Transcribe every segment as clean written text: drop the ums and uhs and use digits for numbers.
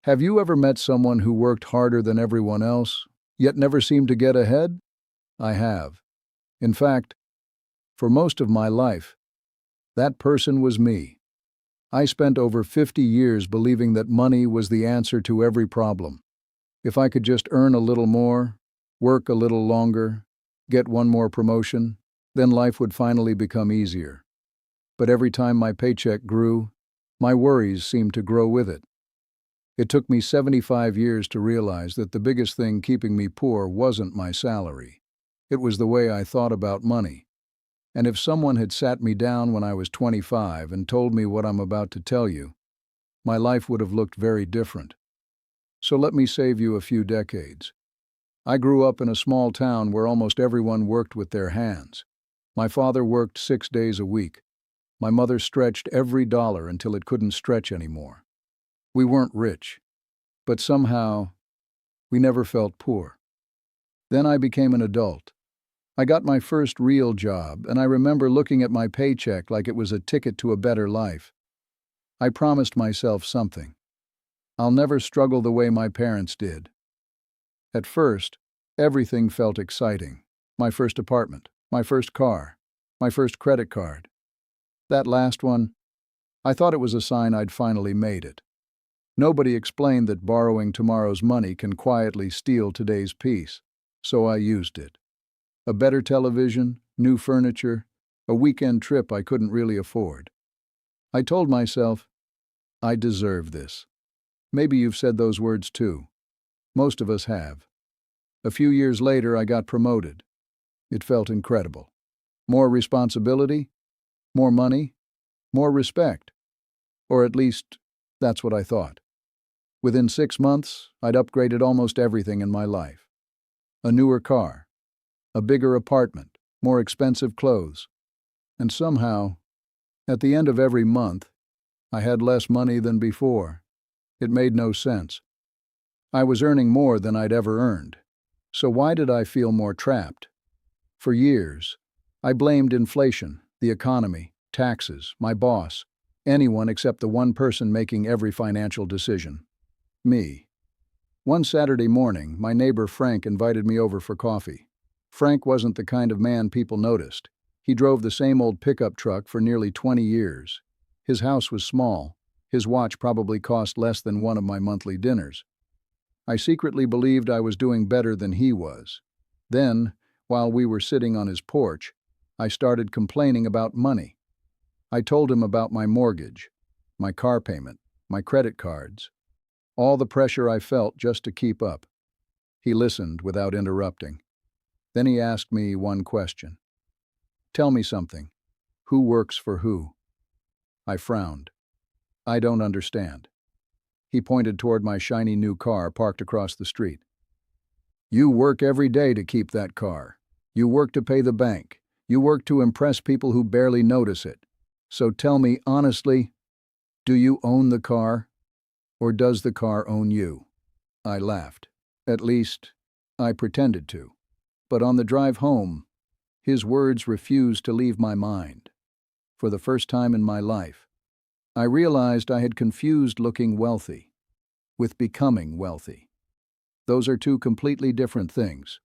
Have you ever met someone who worked harder than everyone else, yet never seemed to get ahead? I have. In fact, for most of my life, that person was me. I spent over 50 years believing that money was the answer to every problem. If I could just earn a little more, work a little longer, get one more promotion, then life would finally become easier. But every time my paycheck grew, my worries seemed to grow with it. It took me 75 years to realize that the biggest thing keeping me poor wasn't my salary. It was the way I thought about money. And if someone had sat me down when I was 25 and told me what I'm about to tell you, my life would have looked very different. So let me save you a few decades. I grew up in a small town where almost everyone worked with their hands. My father worked 6 days a week. My mother stretched every dollar until it couldn't stretch anymore. We weren't rich, but somehow, we never felt poor. Then I became an adult. I got my first real job, and I remember looking at my paycheck like it was a ticket to a better life. I promised myself something. I'll never struggle the way my parents did. At first, everything felt exciting. My first apartment, my first car, my first credit card. That last one, I thought it was a sign I'd finally made it. Nobody explained that borrowing tomorrow's money can quietly steal today's peace, so I used it. A better television, new furniture, a weekend trip I couldn't really afford. I told myself, I deserve this. Maybe you've said those words too. Most of us have. A few years later, I got promoted. It felt incredible. More responsibility, more money, more respect. Or at least, that's what I thought. Within 6 months, I'd upgraded almost everything in my life. A newer car, a bigger apartment, more expensive clothes. And somehow, at the end of every month, I had less money than before. It made no sense. I was earning more than I'd ever earned. So why did I feel more trapped? For years, I blamed inflation, the economy, taxes, my boss, anyone except the one person making every financial decision. Me. One Saturday morning, my neighbor Frank invited me over for coffee. Frank wasn't the kind of man people noticed. He drove the same old pickup truck for nearly 20 years. His house was small. His watch probably cost less than one of my monthly dinners. I secretly believed I was doing better than he was. Then, while we were sitting on his porch, I started complaining about money. I told him about my mortgage, my car payment, my credit cards, all the pressure I felt just to keep up. He listened without interrupting. Then he asked me one question. Tell me something. Who works for who? I frowned. I don't understand. He pointed toward my shiny new car parked across the street. You work every day to keep that car. You work to pay the bank. You work to impress people who barely notice it. So tell me honestly, do you own the car? Or does the car own you? I laughed. At least, I pretended to. But on the drive home, his words refused to leave my mind. For the first time in my life, I realized I had confused looking wealthy with becoming wealthy. Those are two completely different things.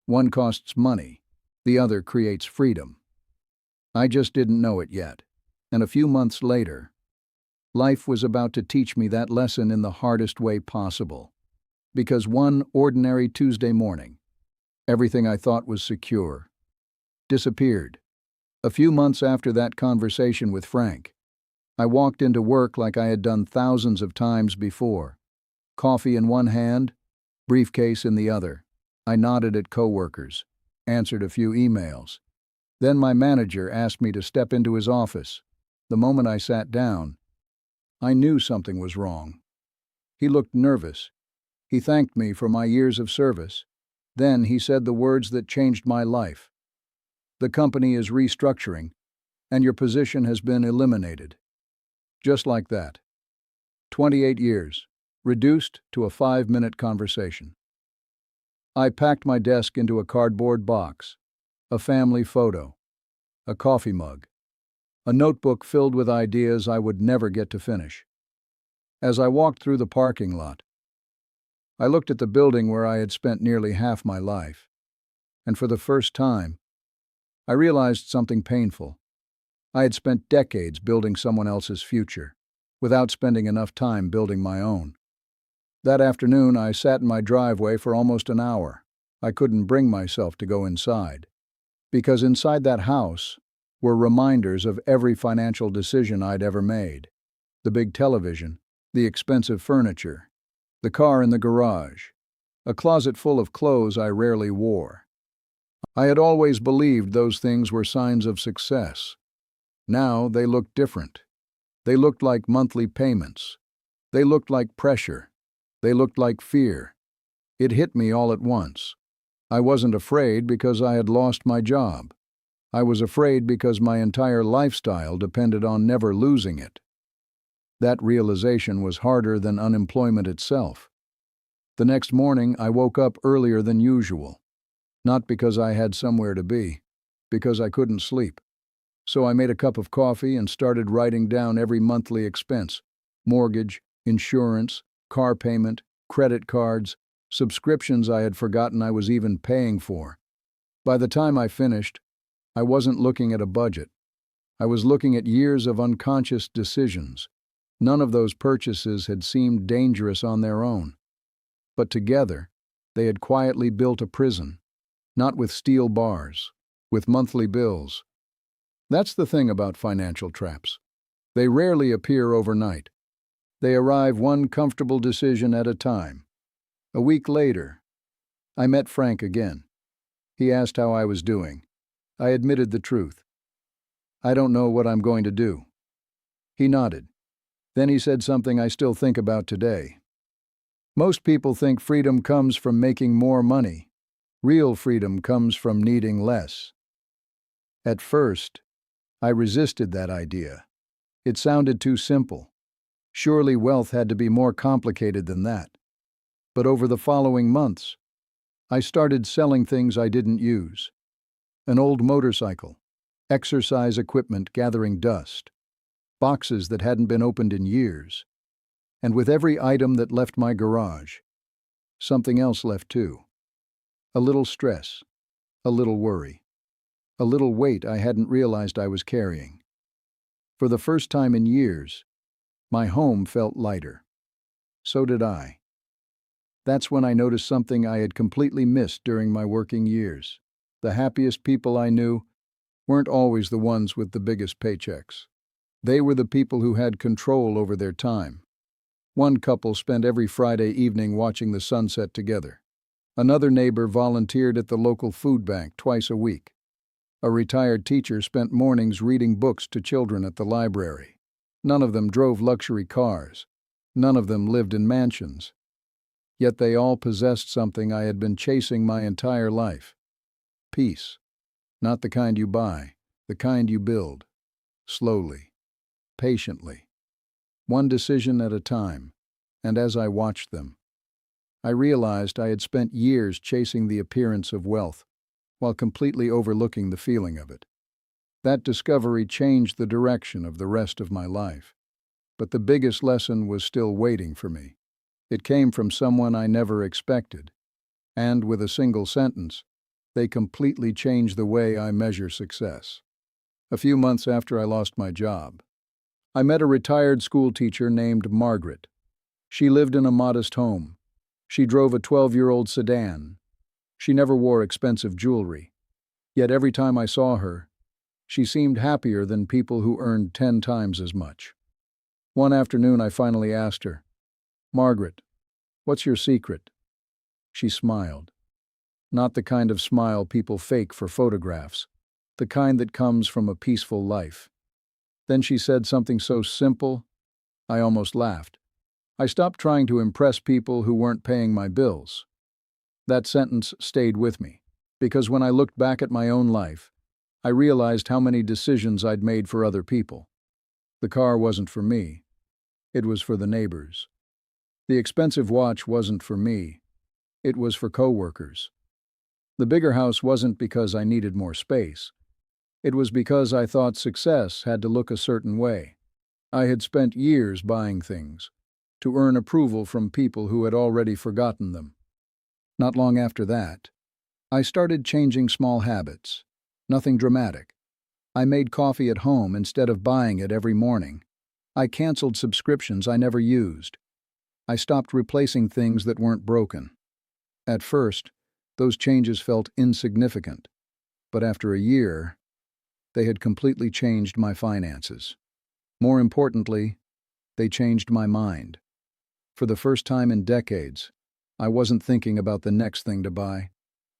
One costs money, the other creates freedom. I just didn't know it yet, and a few months later, life was about to teach me that lesson in the hardest way possible. Because one ordinary Tuesday morning, everything I thought was secure disappeared. A few months after that conversation with Frank, I walked into work like I had done thousands of times before. Coffee in one hand, briefcase in the other. I nodded at coworkers, answered a few emails. Then my manager asked me to step into his office. The moment I sat down, I knew something was wrong. He looked nervous. He thanked me for my years of service. Then he said the words that changed my life. The company is restructuring, and your position has been eliminated. Just like that. 28 years, reduced to a 5-minute conversation. I packed my desk into a cardboard box, a family photo, a coffee mug, a notebook filled with ideas I would never get to finish. As I walked through the parking lot, I looked at the building where I had spent nearly half my life, and for the first time, I realized something painful. I had spent decades building someone else's future, without spending enough time building my own. That afternoon, I sat in my driveway for almost an hour. I couldn't bring myself to go inside, because inside that house were reminders of every financial decision I'd ever made. The big television, the expensive furniture, the car in the garage, a closet full of clothes I rarely wore. I had always believed those things were signs of success. Now they looked different. They looked like monthly payments. They looked like pressure. They looked like fear. It hit me all at once. I wasn't afraid because I had lost my job. I was afraid because my entire lifestyle depended on never losing it. That realization was harder than unemployment itself. The next morning, I woke up earlier than usual. Not because I had somewhere to be, because I couldn't sleep. So I made a cup of coffee and started writing down every monthly expense: mortgage, insurance, car payment, credit cards, subscriptions I had forgotten I was even paying for. By the time I finished, I wasn't looking at a budget. I was looking at years of unconscious decisions. None of those purchases had seemed dangerous on their own. But together, they had quietly built a prison, not with steel bars, with monthly bills. That's the thing about financial traps. They rarely appear overnight. They arrive one comfortable decision at a time. A week later, I met Frank again. He asked how I was doing. I admitted the truth. "I don't know what I'm going to do." He nodded. Then he said something I still think about today. "Most people think freedom comes from making more money. Real freedom comes from needing less." At first, I resisted that idea. It sounded too simple. Surely wealth had to be more complicated than that. But over the following months, I started selling things I didn't use. An old motorcycle, exercise equipment gathering dust, boxes that hadn't been opened in years. And with every item that left my garage, something else left too. A little stress, a little worry, a little weight I hadn't realized I was carrying. For the first time in years, my home felt lighter. So did I. That's when I noticed something I had completely missed during my working years. The happiest people I knew weren't always the ones with the biggest paychecks. They were the people who had control over their time. One couple spent every Friday evening watching the sunset together. Another neighbor volunteered at the local food bank twice a week. A retired teacher spent mornings reading books to children at the library. None of them drove luxury cars. None of them lived in mansions. Yet they all possessed something I had been chasing my entire life. Peace. Not the kind you buy, the kind you build. Slowly. Patiently. One decision at a time. And as I watched them, I realized I had spent years chasing the appearance of wealth, while completely overlooking the feeling of it. That discovery changed the direction of the rest of my life. But the biggest lesson was still waiting for me. It came from someone I never expected. And with a single sentence, they completely changed the way I measure success. A few months after I lost my job, I met a retired school teacher named Margaret. She lived in a modest home. She drove a 12-year-old sedan. She never wore expensive jewelry. Yet every time I saw her, she seemed happier than people who earned 10 times as much. One afternoon I finally asked her, "Margaret, what's your secret?" She smiled. Not the kind of smile people fake for photographs, the kind that comes from a peaceful life. Then she said something so simple, I almost laughed. I stopped trying to impress people who weren't paying my bills. That sentence stayed with me, because when I looked back at my own life, I realized how many decisions I'd made for other people. The car wasn't for me. It was for the neighbors. The expensive watch wasn't for me. It was for coworkers. The bigger house wasn't because I needed more space. It was because I thought success had to look a certain way. I had spent years buying things, to earn approval from people who had already forgotten them. Not long after that, I started changing small habits. Nothing dramatic. I made coffee at home instead of buying it every morning. I canceled subscriptions I never used. I stopped replacing things that weren't broken. At first, those changes felt insignificant, but after a year, they had completely changed my finances. More importantly, they changed my mind. For the first time in decades, I wasn't thinking about the next thing to buy.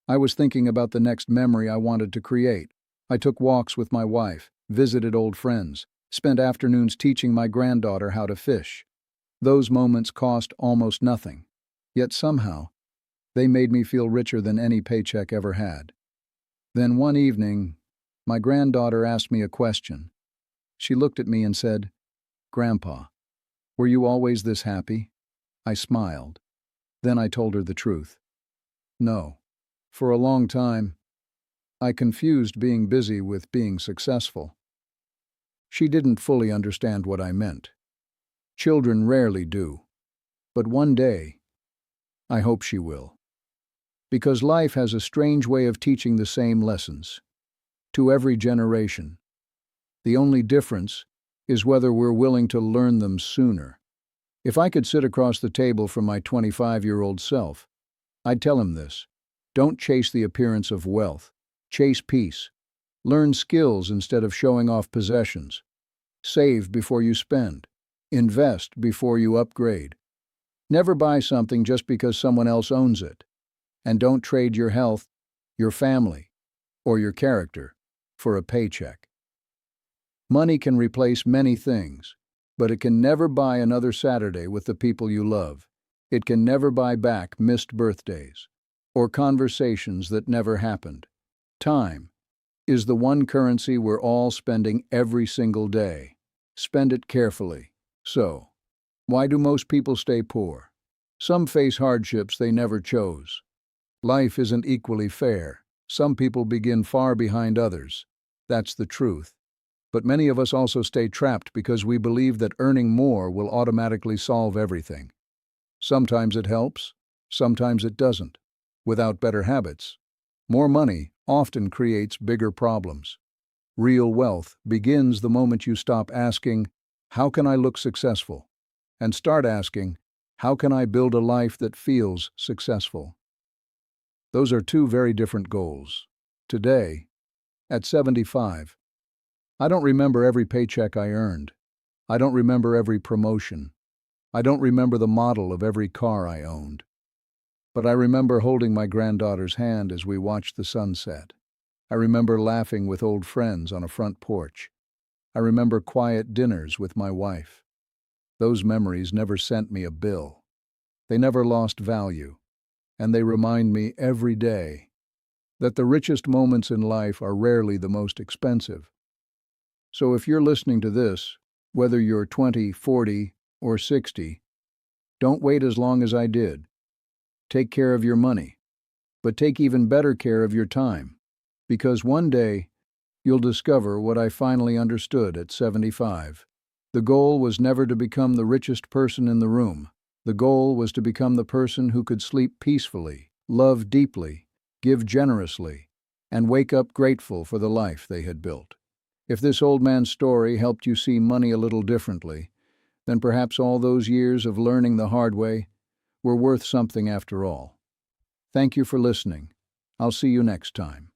I was thinking about the next memory I wanted to create. I took walks with my wife, visited old friends, spent afternoons teaching my granddaughter how to fish. Those moments cost almost nothing, yet somehow, they made me feel richer than any paycheck ever had. Then one evening, my granddaughter asked me a question. She looked at me and said, "Grandpa, were you always this happy?" I smiled. Then I told her the truth. No. For a long time, I confused being busy with being successful. She didn't fully understand what I meant. Children rarely do. But one day, I hope she will. Because life has a strange way of teaching the same lessons, to every generation. The only difference is whether we're willing to learn them sooner. If I could sit across the table from my 25-year-old self, I'd tell him this: don't chase the appearance of wealth. Chase peace. Learn skills instead of showing off possessions. Save before you spend. Invest before you upgrade. Never buy something just because someone else owns it. And don't trade your health, your family, or your character for a paycheck. Money can replace many things, but it can never buy another Saturday with the people you love. It can never buy back missed birthdays or conversations that never happened. Time is the one currency we're all spending every single day. Spend it carefully. So, why do most people stay poor? Some face hardships they never chose. Life isn't equally fair. Some people begin far behind others. That's the truth. But many of us also stay trapped because we believe that earning more will automatically solve everything. Sometimes it helps, sometimes it doesn't. Without better habits, more money often creates bigger problems. Real wealth begins the moment you stop asking, "How can I look successful?" and start asking, "How can I build a life that feels successful?" Those are two very different goals. Today, at 75, I don't remember every paycheck I earned. I don't remember every promotion. I don't remember the model of every car I owned. But I remember holding my granddaughter's hand as we watched the sunset. I remember laughing with old friends on a front porch. I remember quiet dinners with my wife. Those memories never sent me a bill. They never lost value. And they remind me every day that the richest moments in life are rarely the most expensive. So if you're listening to this, whether you're 20, 40, or 60, don't wait as long as I did. Take care of your money, but take even better care of your time, because one day you'll discover what I finally understood at 75. The goal was never to become the richest person in the room. The goal was to become the person who could sleep peacefully, love deeply, give generously, and wake up grateful for the life they had built. If this old man's story helped you see money a little differently, then perhaps all those years of learning the hard way were worth something after all. Thank you for listening. I'll see you next time.